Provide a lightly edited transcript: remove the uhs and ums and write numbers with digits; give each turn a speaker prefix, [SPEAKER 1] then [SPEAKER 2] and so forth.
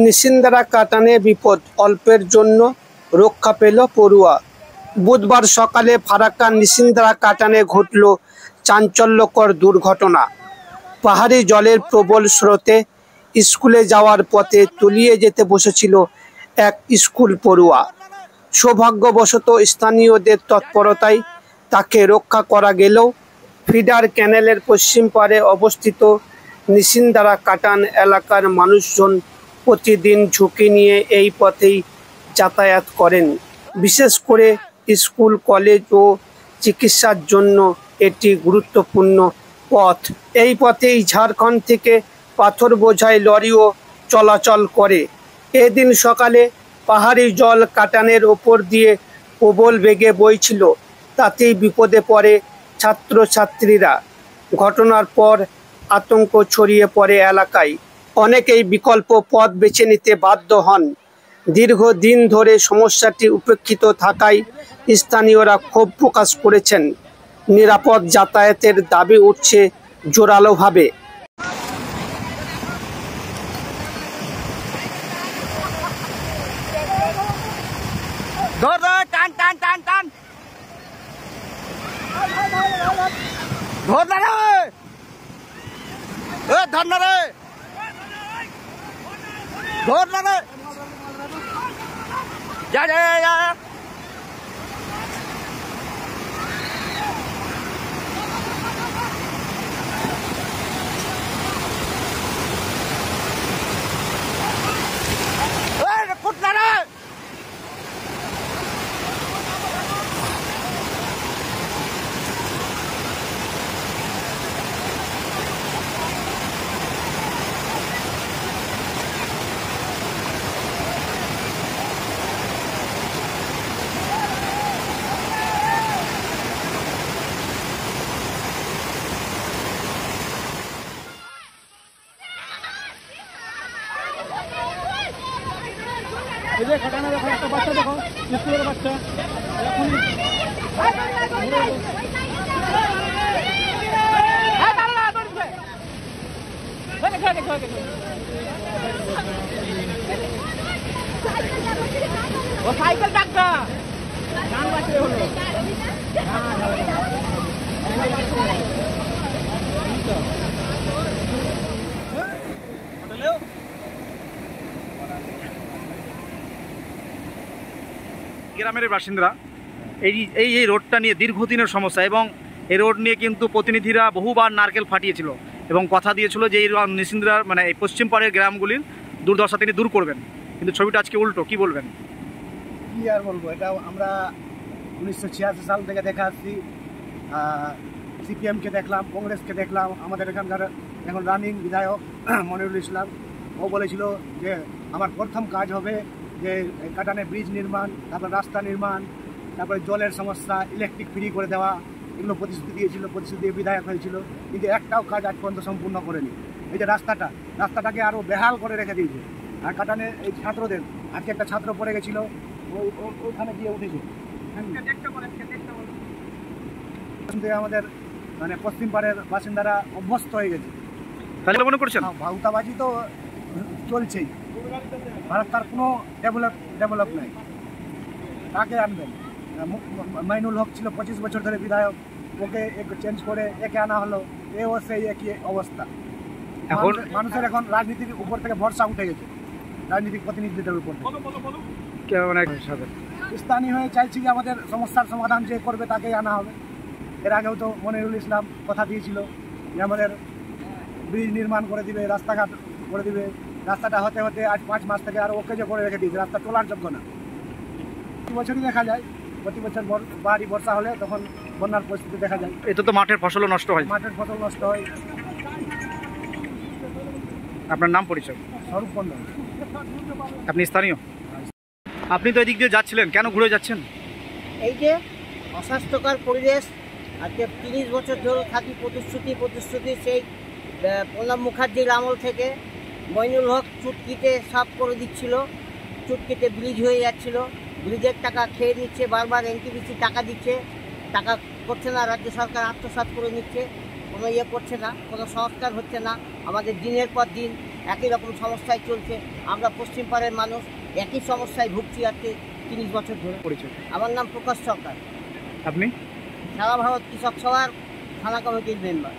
[SPEAKER 1] নিশিন্দারা কাটানে বিপদ, অল্পের জন্য রক্ষা পেল পড়ুয়া। বুধবার সকালে ফারাক্কা নিশিন্দারা কাটানে ঘটল চাঞ্চল্যকর দুর্ঘটনা। পাহাড়ি জলের প্রবল স্রোতে স্কুলে যাওয়ার পথে তলিয়ে যেতে বসেছিল এক স্কুল পড়ুয়া। সৌভাগ্যবশত স্থানীয়দের তৎপরতায় তাকে রক্ষা করা গেলেও ফিডার ক্যানেলের পশ্চিম পাড়ে অবস্থিত নিশিন্দারা কাটান এলাকার মানুষজন প্রতিদিন ঝুঁকি নিয়ে এই পথেই যাতায়াত করেন। বিশেষ করে স্কুল, কলেজ ও চিকিৎসার জন্য এটি গুরুত্বপূর্ণ পথ। এই পথেই ঝাড়খণ্ড থেকে পাথর বোঝাই লরিও চলাচল করে। এদিন সকালে পাহাড়ি জল কাটানের ওপর দিয়ে প্রবল বেগে বইছিল, তাতেই বিপদে পড়ে ছাত্রছাত্রীরা। ঘটনার পর আতঙ্ক ছড়িয়ে পড়ে এলাকায়। অনেকেই বিকল্প পথ বেছে নিতে বাধ্য হন। দীর্ঘদিন ধরে সমস্যাটি উপেক্ষিত থাকায় স্থানীয়রা ক্ষোভ প্রকাশ করেছেন। নিরাপদ যাতায়াতের দাবি উঠছে জোরালোভাবে।
[SPEAKER 2] ঘটনা দেখো, একটা বাচ্চা দেখো, স্কুলের বাচ্চা ও সাইকেল ডাক্তার গান বাজে হলো।
[SPEAKER 3] গ্রামের বাসিন্দারা এই রোডটা নিয়ে দীর্ঘদিনের সমস্যা, এবং এই রোড নিয়ে কিন্তু প্রতিনিধিরা বহুবার নারকেল ফাটিয়েছিল এবং কথা দিয়েছিল যে এই নিশিন্দার মানে এই পশ্চিম পাড়ের গ্রামগুলির দুর্দশা তিনি দূর করবেন, কিন্তু ছবিটা আজকে উল্টো। কি বলবেন?
[SPEAKER 2] কি আর বলবো, এটা আমরা 1986 সাল থেকে দেখা আসছি। সিপিএমকে দেখলাম, কংগ্রেসকে দেখলাম, আমাদের এখানকার এখন রানিং বিধায়ক মনিরুল ইসলাম, ও বলেছিল যে আমার প্রথম কাজ হবে যে কাটানে ব্রিজ নির্মাণ, তারপর রাস্তা নির্মাণ, তারপরে জলের সমস্যা, ইলেকট্রিক ফ্রি করে দেওয়া, এগুলো প্রতিশ্রুতি দিয়েছিল, প্রতিশ্রুতি দিয়ে বিধায়ক হয়েছিল, কিন্তু একটাও কাজ আজ পর্যন্ত সম্পূর্ণ করেনি। এই যে রাস্তাটাকে আরও বেহাল করে রেখে দিয়েছে। আর কাটানে এই ছাত্রদের, আজকে একটা ছাত্র পড়ে গেছিল, ওইখানে গিয়ে উঠেছে। আমাদের মানে পশ্চিম পাড়ের বাসিন্দারা অভ্যস্ত হয়ে গেছে।
[SPEAKER 3] তাহলে মনে করছেন
[SPEAKER 2] ভাউতাবাজি তো চলছেই, ভারতের কোনো ডেভেলপ নাই। কাকে আনবেন? মাইনুল হক ছিল 25 বছর ধরে বিধায়ক, ওকে চেঞ্জ করে একে আনা হলো, এও সেই একই অবস্থা। এখন মানুষের এখন রাজনীতির উপর থেকে ভরসা উঠে গেছে, রাজনৈতিক প্রতিনিধিদের উপর। স্থানীয় হয়ে চাইছি যে আমাদের সমস্যার সমাধান যে করবে তাকেই আনা হবে। এর আগেও তো মনিরুল ইসলাম কথা দিয়েছিল যে আমাদের ব্রিজ নির্মাণ করে দিবে, রাস্তাঘাট করে দিবে। রাস্তাটা হতে হতে আজ 5 মাস থেকে আরও ওকে যে করে রেখে দিয়েছে, রাস্তা চলার যোগ্য না। প্রতি বছরই দেখা যায়, প্রতি বছর বাড়ি বর্ষা হলে তখন বন্যার পরিস্থিতি দেখা যায়।
[SPEAKER 3] এতে তো মাঠের ফসলও নষ্ট হয়।
[SPEAKER 2] মাঠের ফসল নষ্ট হয়।
[SPEAKER 3] আপনার নাম পরিচয়?
[SPEAKER 2] স্বরূপ মণ্ডল।
[SPEAKER 3] আপনি স্থানীয়? আপনি তো এদিক দিয়ে যাচ্ছিলেন, কেন ঘুরে যাচ্ছেন?
[SPEAKER 4] এই যে অস্বাস্থ্যকর পরিবেশ, আজকে 30 বছর ধরে থাকি প্রতিশ্রুতি সেই প্রণব মুখার্জির আমল থেকে। মইনুল হক চুটকিতে সব করে দিচ্ছিল, চুটকিতে ব্রিজ হয়ে যাচ্ছিল, ব্রিজের টাকা খেয়ে নিচ্ছে, বারবার এনটিপিসি টাকা দিচ্ছে, টাকা করছে না, রাজ্য সরকার আত্মসাৎ করে নিচ্ছে, কোনো করছে না, কোনো সংস্কার হচ্ছে না। আমাদের দিনের পর দিন একই রকম সমস্যায় চলছে। আমরা পশ্চিম পাড়ের মানুষ একই সমস্যায় ভুগছি আজকে 30 বছর ধরে।
[SPEAKER 3] পরিচয়?
[SPEAKER 4] আমার নাম প্রকাশ সরকার,
[SPEAKER 3] আপনি?
[SPEAKER 4] সারা ভারত কৃষক সভার থানা কমিটির মেম্বার।